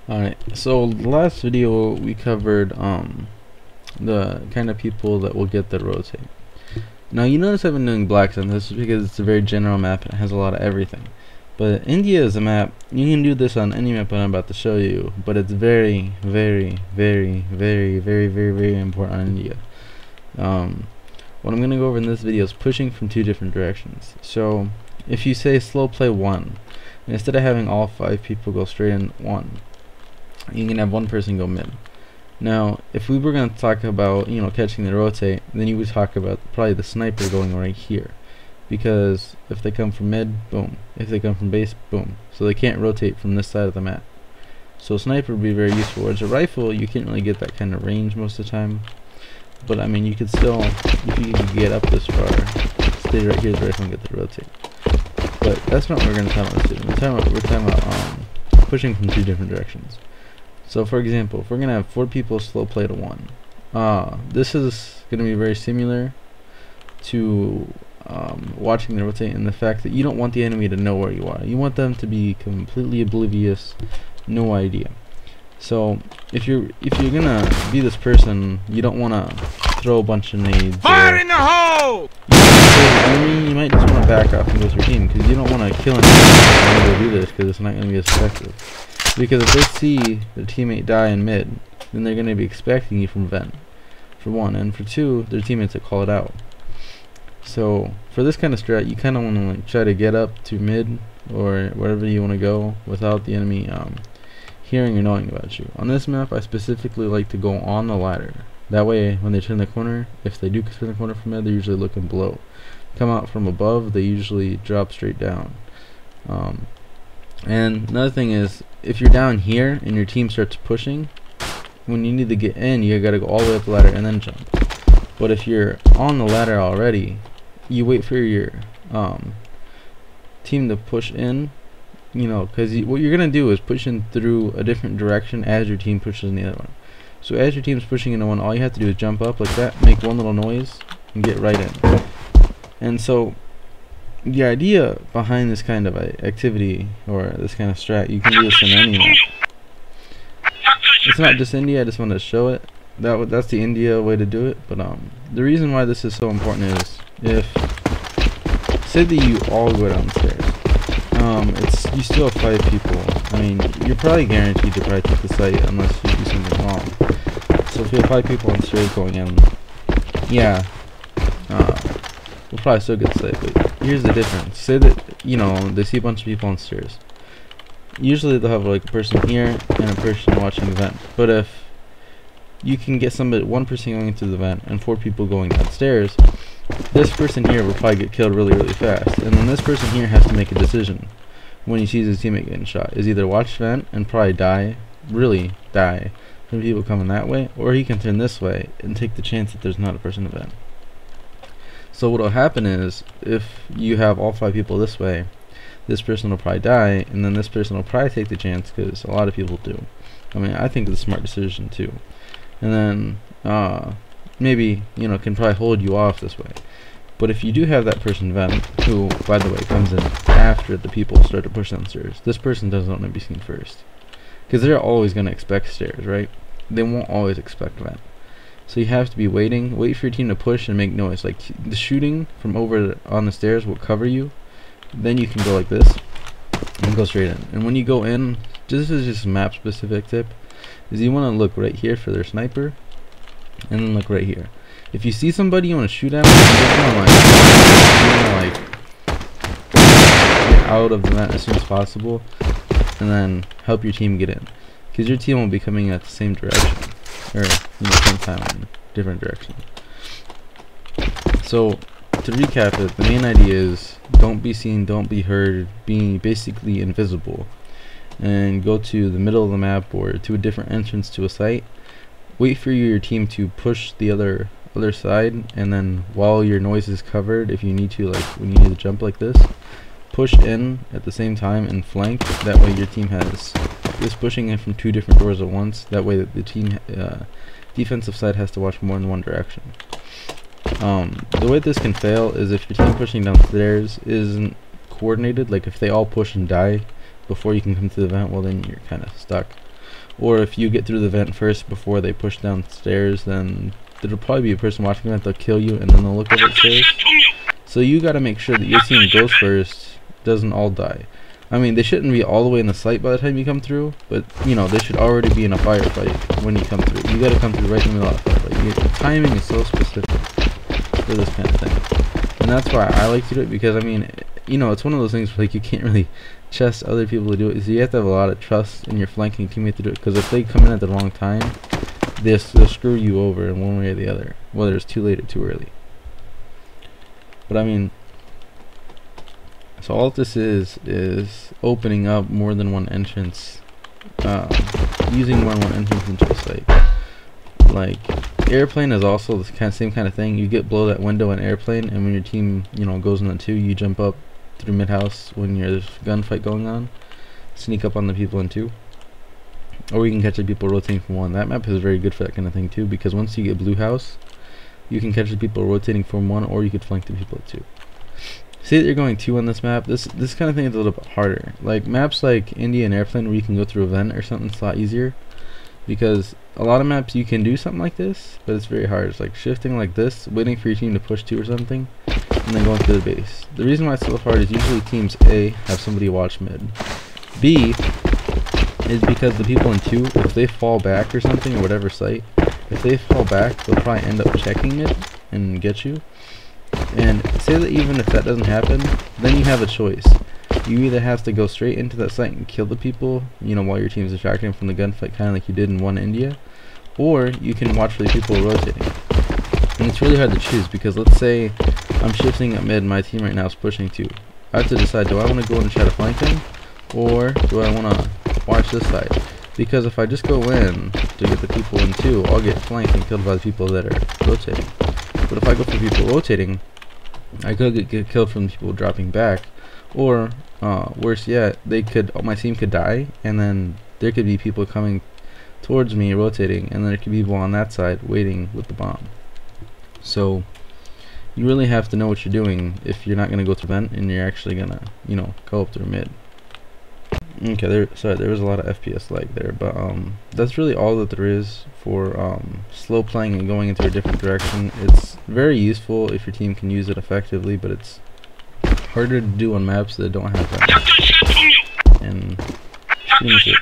Alright, so last video we covered the kind of people that will get the rotate. Now you notice I've been doing blacks on this because it's a very general map and it has a lot of everything. But India is a map, you can do this on any map that I'm about to show you, but it's very important on India. What I'm going to go over in this video is pushing from two different directions. So if you say slow play 1, instead of having all 5 people go straight in 1, you can have one person go mid. Now if we were going to talk about catching the rotate, then you would talk about probably the sniper going right here, because if they come from mid, boom, if they come from base, boom, so they can't rotate from this side of the map. So sniper would be very useful, whereas a rifle you can't really get that kind of range most of the time, but I mean you could still, if you can get up this far, stay right here the rifle and get the rotate. But that's not what we're going to talk about this video. We're talking about pushing from two different directions. So for example, if we're going to have 4 people slow play to 1, this is going to be very similar to watching the rotate in the fact that you don't want the enemy to know where you are. You want them to be completely oblivious, no idea. So if you're gonna be this person, you don't want to throw a bunch of nades. Fire in the hole! You might just want to back off and go with your team, because you don't want to kill anyone to do this, because it's not going to be as effective. Because if they see their teammate die in mid, then they're going to be expecting you from vent, for 1, and for 2, their teammates will call it out. So for this kind of strat, you kind of want to try to get up to mid or wherever you want to go without the enemy hearing or knowing about you. On this map, I specifically like to go on the ladder. That way, when they turn the corner, if they do turn the corner from mid, they're usually looking below. Come out from above, they usually drop straight down. And another thing is, if you're down here and your team starts pushing, when you need to get in, you gotta go all the way up the ladder and then jump. But if you're on the ladder already, you wait for your team to push in, because what you're gonna do is push in through a different direction as your team pushes in the other one. So as your team's pushing into one, all you have to do is jump up like that, make one little noise, and get right in. And so the idea behind this kind of activity, or this kind of strat, you can do this in any map. It's not just India, I just wanted to show it. That's the India way to do it. But the reason why this is so important is, if say that you all go downstairs, you still have 5 people. I mean, you're probably guaranteed to probably take the site unless you do something wrong. So if you have 5 people on stairs going in, yeah, we'll probably still get the site. But here's the difference. Say that they see a bunch of people on stairs. Usually they'll have like a person here and a person watching the vent. But if you can get one person going into the vent and 4 people going downstairs, this person here will probably get killed really fast. And then this person here has to make a decision when he sees his teammate getting shot. Is either watch vent and probably die, really die, from people coming that way, or he can turn this way and take the chance that there's not a person in the vent. So what will happen is, if you have all 5 people this way, this person will probably die, and then this person will probably take the chance, because a lot of people do. I mean, I think it's a smart decision too. And then maybe can probably hold you off this way. But if you do have that person vent, who by the way comes in after the people start to push downstairs, this person doesn't want to be seen first, because they're always going to expect stairs, right? They won't always expect vent. So you have to be wait for your team to push and make noise. Like the shooting from over on the stairs will cover you. Then you can go like this and go straight in. And when you go in, this is just a map specific tip, is you want to look right here for their sniper, and then look right here. If you see somebody you want to shoot at, you want to get out of the vent as soon as possible, and then help your team get in, because your team will be coming at the same direction, or same time in different directions. So to recap it, the main idea is don't be seen, don't be heard, being basically invisible, and go to the middle of the map or to a different entrance to a site. Wait for your team to push the other side, and then while your noise is covered, if you need to, like when you need to jump like this, push in at the same time and flank. That way your team is pushing in from 2 different doors at once. That way the team defensive side has to watch more than one direction. The way this can fail is if your team pushing downstairs isn't coordinated. Like if they all push and die before you can come to the vent, well then you're kind of stuck. Or if you get through the vent first before they push downstairs, then there'll probably be a person watching that, they'll kill you, and then they'll look over upstairs. So you gotta make sure that your team goes first, doesn't all die. I mean, they shouldn't be all the way in the site by the time you come through, but, you know, they should already be in a firefight when you come through. You gotta come through right in the middle of that firefight. The timing is so specific for this kind of thing. And that's why I like to do it, because, I mean, you know, it's one of those things where, like, you can't really trust other people to do it. So you have to have a lot of trust in your flanking teammate to do it, because if they come in at the wrong time, they'll screw you over in one way or the other, whether it's too late or too early. But, I mean, so all this is opening up more than one entrance, using more than one entrance into a site. Like, airplane is also the same kind of thing. You get below that window in airplane, and when your team, you know, goes in the 2, you jump up through mid-house when there's gunfight going on, sneak up on the people in 2. Or you can catch the people rotating from 1. That map is very good for that kind of thing too, because once you get blue house, you can catch the people rotating from 1, or you could flank the people at 2. Say that you're going 2 on this map, this kind of thing is a little bit harder. Like maps like India and Airplane, where you can go through a vent or something, it's a lot easier, because a lot of maps you can do something like this, but it's very hard. It's like shifting like this, waiting for your team to push 2 or something, and then going to the base. The reason why it's so hard is usually teams A have somebody watch mid. B is because the people in 2, if they fall back or something, or whatever site, if they fall back, they'll probably end up checking it and get you. And say that even if that doesn't happen, then you have a choice. You either have to go straight into that site and kill the people, you know, while your team's distracting from the gunfight, kind of like you did in 1 India, or you can watch for the people rotating. And it's really hard to choose, because let's say I'm shifting at mid, my team right now is pushing 2. I have to decide, do I want to go in and try to flank them, or do I want to watch this side? Because if I just go in to get the people in 2, I'll get flanked and killed by the people that are rotating. But if I go for people rotating, I could get killed from people dropping back, or worse yet, my team could die, and then there could be people coming towards me rotating, and then there could be people on that side waiting with the bomb. So you really have to know what you're doing if you're not going to go through vent and you're actually gonna, you know, go up through mid. Okay, there was a lot of FPS lag there, but that's really all that there is for slow playing and going into a different direction. It's very useful if your team can use it effectively, but it's harder to do on maps that don't have that. And that's pretty much it.